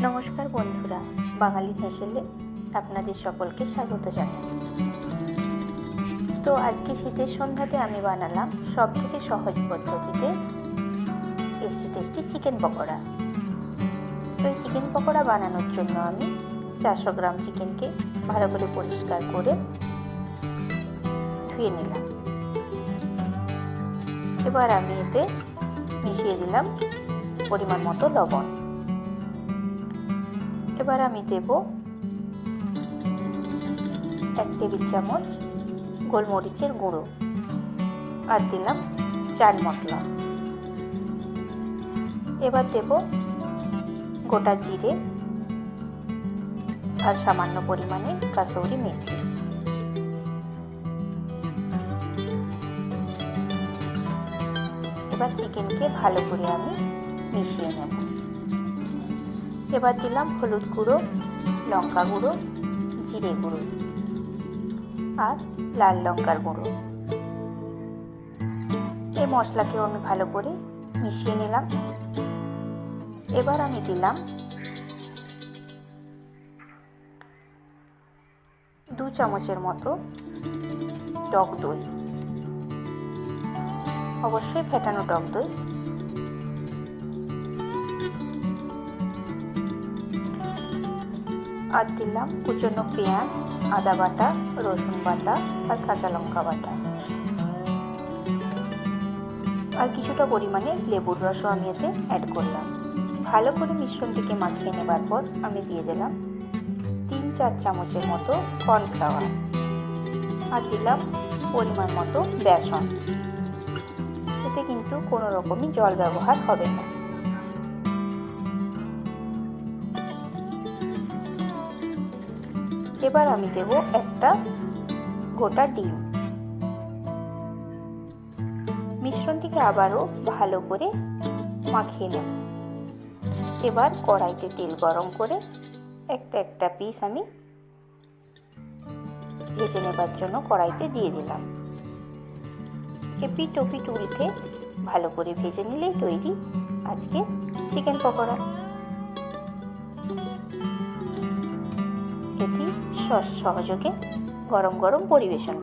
নমস্কার বন্ধুরা, বাঙালির হেসেলে আপনাদের সকলকে স্বাগত জানাই। তো আজকে শীতের সন্ধ্যাতে আমি বানালাম সবথেকে সহজ পদ্ধতিতে টেস্টি চিকেন পকোড়া। তো এই চিকেন পকোড়া বানানোর জন্য আমি 400 গ্রাম চিকেনকে ভালো করে পরিষ্কার করে ধুয়ে নিলাম। এবার আমি এতে মিশিয়ে দিলাম পরিমাণ মতো লবণ। এবার আমি দেব 1 টেবিল চামচ গোলমরিচের গুঁড়ো আর দিলাম চাট মশলা। এবার দেব গোটা জিরে আর সামান্য পরিমাণে কাসুরি মেথি। এবার চিকেনকে ভালো করে আমি মিশিয়ে নেব। এবার দিলাম হলুদ গুঁড়ো, লঙ্কা গুঁড়ো, জিরে গুঁড়ো আর লাল লঙ্কার গুঁড়ো। এই মশলাকেও আমি ভালো করে মিশিয়ে নিলাম। এবার আমি দিলাম 2 চামচের মতো টক দই, অবশ্যই ফেটানো টক দই। আর দিলাম কুচনো পেঁয়াজ, আদা বাটা, রসুন বাটা আর কাঁচা লঙ্কা বাটা। আর কিছুটা পরিমাণে লেবুর রসও আমি এতে অ্যাড করলাম। ভালো করে মিশ্রণটিকে মাখিয়ে নেবার পর আমি দিয়ে দিলাম 3-4 চামচের মতো কর্নফ্লাওয়ার আর দিলাম পরিমাণ মতো বেসন। এতে কিন্তু কোনো রকমই জল ব্যবহার হবে না। এবার আমি দেব একটা গোটা ডিম। মিশ্রণটিকে আবারও ভালো করে মাখিয়ে নেব। এবার কড়াইতে তেল গরম করে একটা পিস আমি ভেজে নেবার জন্য কড়াইতে দিয়ে দিলাম। এপিট ওপিট উল্টে ভালো করে ভেজে নিলেই তৈরি আজকে চিকেন পকোড়া। এটি সহযোগে গরম গরম পরিবেশন।